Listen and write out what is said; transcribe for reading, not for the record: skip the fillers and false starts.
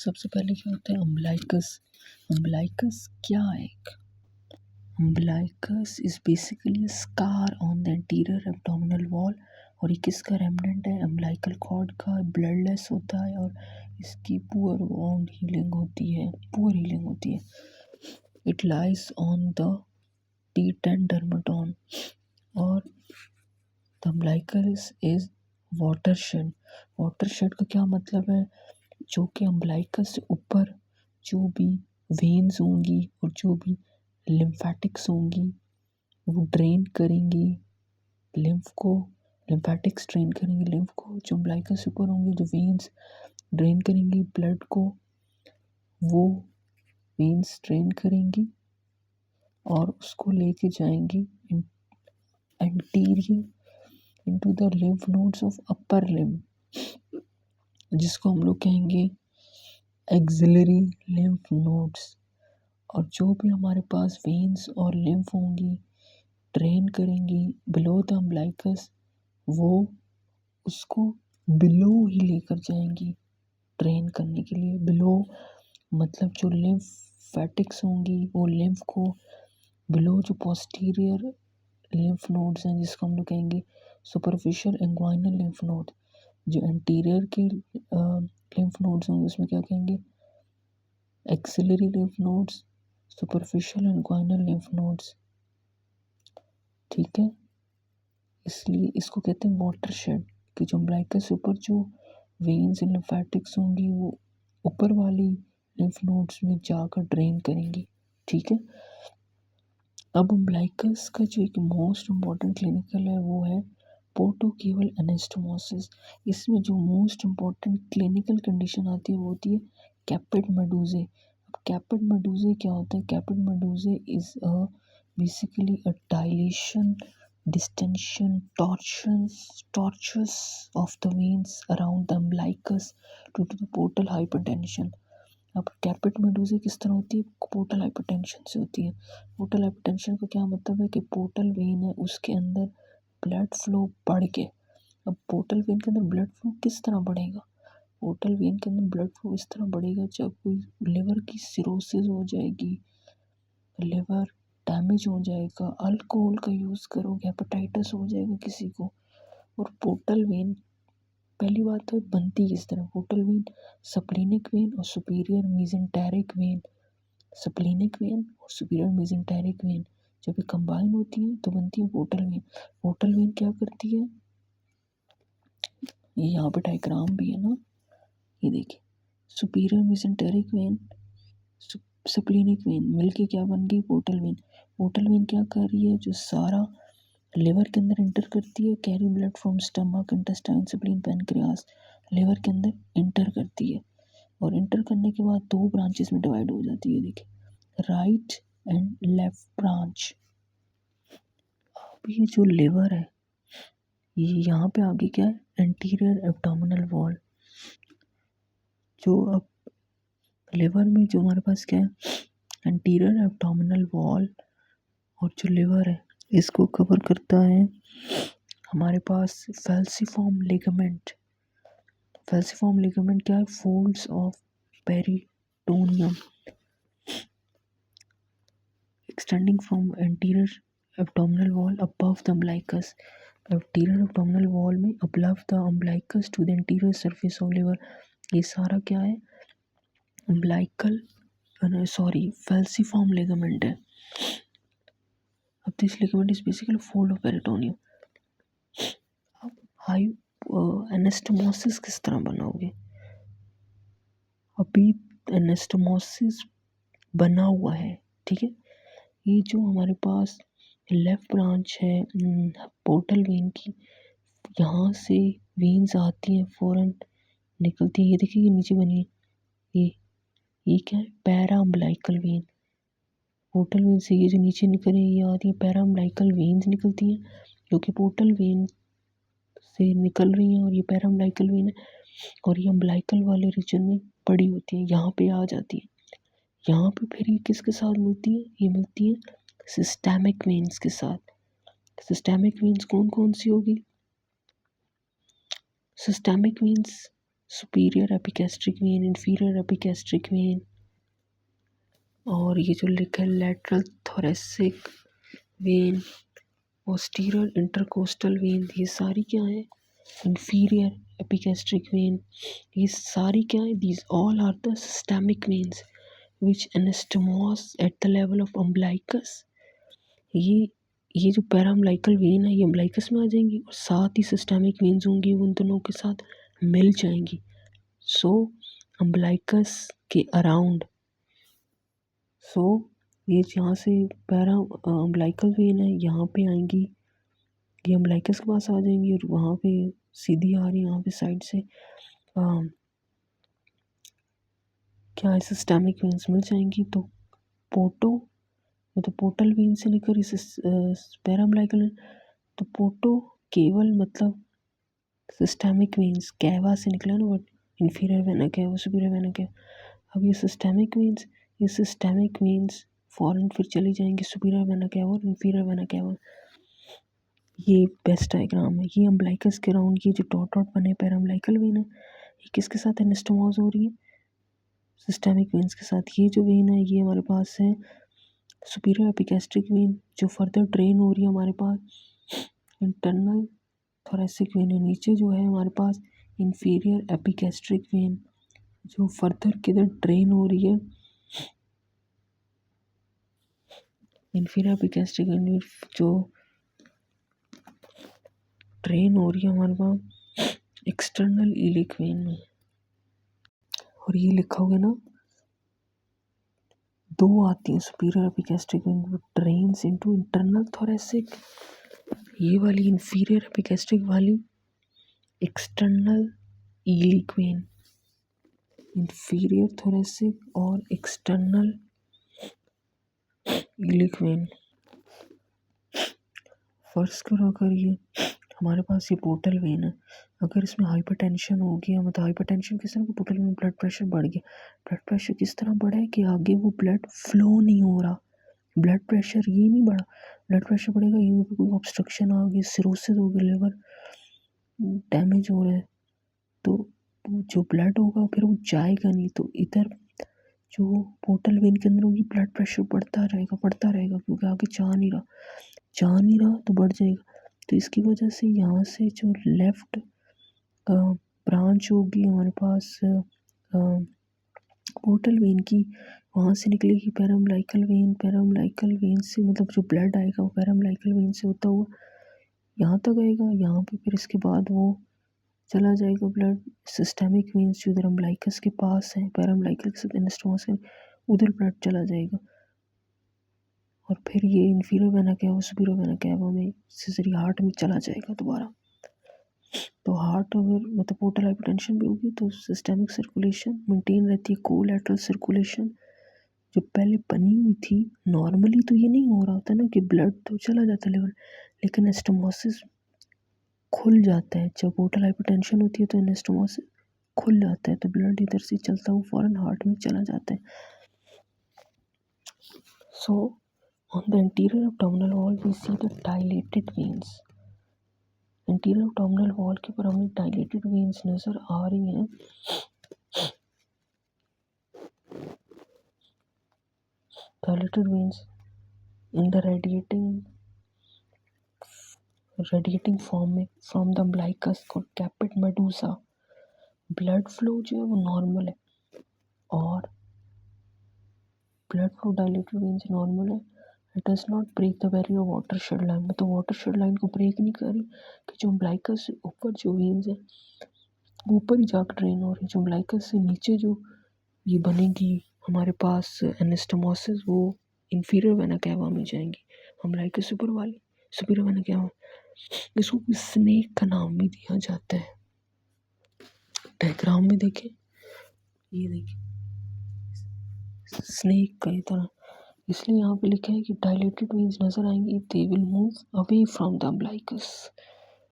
सबसे पहले क्या होता है अम्बलाइकस। अम्बलाइकस क्या है? Umbilicus is basically scar on the anterior abdominal wall. और ये किसका रेमनेंट है? अम्बलाइकल कॉर्ड का। ब्लडलेस होता है और इसकी पुअर हीलिंग होती है। It lies on the T10 dermaton। और the umbilicus is watershed. Watershed का क्या मतलब है? जो कि अम्बलाइकस से ऊपर जो भी वेन्स होंगी और जो भी लिम्फेटिक्स होंगी वो ड्रेन करेंगी लिम्फ को। लिम्फेटिक्स ड्रेन करेंगी लिम्फ को। जो अम्बलाइकस से ऊपर होंगे जो वेन्स ड्रेन करेंगी ब्लड को, वो वेन्स ड्रेन करेंगी और उसको लेके जाएंगी anterior into the lymph nodes of upper limb, जिसको हम लोग कहेंगे एक्सिलरी लिम्फ नोड्स। और जो भी हमारे पास वेन्स और लिम्फ होंगी ड्रेन करेंगी बिलो द अम्बलाइकस, वो उसको बिलो ही लेकर जाएंगी ड्रेन करने के लिए। बिलो मतलब जो लिम्फेटिक्स होंगी वो लिम्फ को बिलो जो पोस्टीरियर लिम्फ नोड्स हैं जिसको हम लोग कहेंगे सुपरफिशियल इंग्वाइनल लिम्फ नोड। जो एंटीरियर के लिम्फ नोड्स होंगे उसमें क्या कहेंगे? Axillary lymph nodes, superficial inguinal lymph nodes. ठीक है, इसलिए इसको कहते हैं वाटरशेड कि जो अम्बलाइकस से ऊपर जो वेन्स एंड लिम्फेटिक्स होंगी वो ऊपर वाली लिम्फ नोड्स में जाकर ड्रेन करेंगी। ठीक है, अब अम्बलाइकस का जो एक मोस्ट इम्पॉर्टेंट क्लिनिकल है वो है पोर्टोकेवल एनास्टोमोसिस। इसमें जो मोस्ट इम्पॉर्टेंट क्लिनिकल कंडीशन आती है वो होती है कैपिड मेडूजे। अब कैपिड मेडूजे क्या होता है? Caput medusae is basically a dilation, distension, tortuous of the veins around the umbilicus due to the portal hypertension। अब कैपिट मेडूजे किस तरह होती है? पोर्टल हाइपरटेंशन से होती है। पोर्टल हाइपरटेंशन का क्या मतलब है कि पोर्टल वेन है उसके अंदर ब्लड फ्लो बढ़ के। अब पोर्टल वेन के अंदर ब्लड फ्लो किस तरह बढ़ेगा? पोर्टल वेन के अंदर ब्लड फ्लो इस तरह बढ़ेगा जब कोई लिवर की सिरोसिस हो जाएगी, लिवर डैमेज हो जाएगा, अल्कोहल का यूज़ करोगे, हेपेटाइटिस हो जाएगा किसी को। और पोर्टल वेन पहली बात तो बनती किस तरह? पोर्टल वेन सप्लीनिक वेन और सुपीरियर मेसेंटेरिक वेन। सप्लीनिक वेन और सुपीरियर मेसेंटेरिक वेन जब ये कंबाइन होती है तो बनती है पोर्टल वेन। पोर्टल वेन क्या करती है? ये यहाँ पे डायग्राम भी है ना, ये देखिए सुपीरियर मेसेंटेरिक वेन सप्लीनिक वेन मिलके क्या बन गई? Portal vein. पोर्टल वेन क्या कर रही है? जो सारा लिवर के अंदर इंटर करती है, carry blood from stomach, intestine, spleen, pancreas, liver के अंदर इंटर करती है और इंटर करने के बाद दो ब्रांचेस में डिवाइड हो जाती है। देखिए राइट एंड लेफ्ट ब्रांच। अब ये जो लिवर है ये यहाँ पे आगे क्या है? Anterior abdominal wall. जो अब लिवर में जो हमारे पास क्या है? Anterior abdominal wall. और जो लिवर है इसको कवर करता है हमारे पास फैल्सिफॉर्म लिगामेंट। फैल्सिफॉर्म लिगामेंट क्या है? Folds of peritoneum extending from anterior abdominal wall above the umbilicus। anterior abdominal wall में above the umbilicus to the anterior surface of liver। ये सारा क्या है? umbilical falciform ligament है। अब this ligament is basically a fold of peritoneum। अब anastomosis किस तरह बनाओगे? अभी एनास्टोमोसिस बना हुआ है। ठीक है, ये जो हमारे पास लेफ्ट ब्रांच है पोर्टल वेन की, यहाँ से वेन्स आती हैं फौरन निकलती है। ये देखिए ये नीचे बनी है, ये क्या है? Para umbilical when. Portal vein से ये जो नीचे निकल रही है ये आती है पैरा अम्बलाइकल वेन्स निकलती हैं जो कि पोर्टल वेन से निकल रही हैं और ये पैरा अम्बलाइकल वेन है और ये अम्बलाइकल वाले रीजन में बड़ी होती है, यहाँ पे आ जाती है। यहाँ पे फिर ये किसके साथ मिलती है? ये मिलती है सिस्टेमिक वेन्स के साथ। सिस्टेमिक वेन्स कौन कौन सी होगी? Systemic veins superior epigastric when, inferior epigastric when, और ये जो लिखा है lateral thoracic when, posterior intercostal when, ये सारी क्या है? इन्फीरियर एपिगैस्ट्रिक वेन, ये सारी क्या है? These all are the systemic veins which anastomose at the level of umbilicus. ये जो पैराअम्बिलिकल वेन है ये अम्बिलिकस में आ जाएंगी और साथ ही सिस्टेमिक वेन्स होंगी, उन दोनों के साथ मिल जाएंगी। सो अम्बिलिकस के अराउंड, सो ये यहाँ से पैरा अम्बिलिकल वेन है, यहाँ पे आएंगी, ये अम्बिलिकस के पास आ जाएंगी और वहाँ पे सीधी आ रही है यहाँ पे साइड से क्या है? सिस्टेमिक वेन्स मिल जाएंगी। तो पोर्टो मतलब पोर्टल वेन से लेकर इस पैराअम्बिलिकल, तो पोर्टो केवल मतलब सिस्टेमिक वेन्स कैवा से निकला ना, but inferior vena cava, superior vena cava. अब ये सिस्टेमिक वेन्स फॉरन फिर चली जाएंगी सुपीरियर वेना कैवा और इन्फीरियर वेना कैवा। ये बेस्ट डायग्राम है। ये अम्बिलिकस के अराउंड ये जो डॉट डॉट बने पैराअम्बिलिकल वेन है, ये किसके साथ एनास्टोमोस हो रही है? सिस्टेमिक वेन्स के साथ। ये जो वेन है ये हमारे पास है सुपीरियर एपिगैस्ट्रिक वेन, जो फर्दर ड्रेन हो रही है हमारे पास इंटरनल थोरेसिक वेन है। नीचे जो है हमारे पास इन्फीरियर एपिगैस्ट्रिक वेन, जो फर्दर किधर ड्रेन हो रही है? इन्फीरियर एपिगैस्ट्रिक वेन जो ड्रेन हो रही है हमारे पास एक्सटर्नल इलिक वेन में। और ये लिखा होगा ना, दो आती है superior epigastric when drains into internal thoracic, ये वाली इन्फीरियर एपिगैस्ट्रिक वाली external iliac when, inferior thoracic और एक्सटर्नल इलिक वेन। फर्स्ट करो अगर ये हमारे पास ये पोर्टल वेन है, अगर इसमें हाइपरटेंशन हो गया, मतलब हाइपरटेंशन किस तरह का? पोर्टल वेन ब्लड प्रेशर बढ़ गया। ब्लड प्रेशर किस तरह बढ़ा है कि आगे वो ब्लड फ्लो नहीं हो रहा, ब्लड प्रेशर ये नहीं बढ़ा, ब्लड प्रेशर बढ़ेगा, ये कोई ऑब्स्ट्रक्शन आ गई, सिरोसिस हो गई, लिवर डैमेज हो रहा है, तो जो ब्लड होगा फिर वो जाएगा नहीं। तो इधर जो पोर्टल वेन के अंदर होगी ब्लड प्रेशर बढ़ता रहेगा क्योंकि आगे जा नहीं रहा तो बढ़ जाएगा। तो इसकी वजह से यहाँ से जो लेफ्ट ब्रांच होगी हमारे पास पोर्टल वेन की, वहाँ से निकलेगी पैराअम्बिलिकल वेन से मतलब जो ब्लड आएगा वो पैराअम्बिलिकल वेन से होता हुआ यहाँ तक आएगा। यहाँ पे फिर इसके बाद वो चला जाएगा ब्लड सिस्टेमिक वेन्स जो इधर अम्बिलिकस के पास है, पैराअम्बिलिकल के साथ एनास्टोमोस है, उधर ब्लड चला जाएगा और फिर ये inferior vena cava superior vena cava में सीजरी हार्ट में चला जाएगा दोबारा। तो हार्ट अगर मतलब पोर्टल हाइपरटेंशन भी होगी तो सिस्टेमिक सर्कुलेशन मेंटेन रहती है, कोलैटरल सर्कुलेशन जो पहले बनी हुई थी नॉर्मली, तो ये नहीं हो रहा होता ना कि ब्लड तो चला जाता लेवल, लेकिन एनास्टोमोसिस खुल जाता है। जब पोर्टल हाइपरटेंशन होती है तो एनास्टोमोसिस खुल जाता है, तो ब्लड इधर से चलता हुआ फौरन हार्ट में चला जाता है। So on the interior abdominal wall we see the dilated veins। Interior abdominal wall के ऊपर हमें डायलेटेड वेन्स नज़र आ रही हैं। Dilated veins in the radiating form में फ्रॉम द अम्बिलिकस को कैपिट मेडूसा। ब्लड फ्लो जो है वो नॉर्मल है और blood flow dilated veins normal है। It does not break the barrier watershed line, मतलब वाटर शेड लाइन को ब्रेक नहीं कर रही कि जो अम्बिलिकस से ऊपर जो वेन्स है वो ऊपर ही जाकर ड्रेन हो रही है, जो अम्बिलिकस से नीचे जो ये बनेगी हमारे पास एनास्टोमोसिस वो इन्फीरियर वेना कैवा में जाएंगी, अम्बिलिकस ऊपर वाली सुपीरियर वेना कैवा। इसको स्नेक का नाम भी दिया जाता है। डायग्राम में देखें, ये देखिए स्नेक का ये तरह, इसलिए यहाँ पे लिखा है कि डायलेटेड वेन्स नजर आएंगी, they will move away from the umbilicus.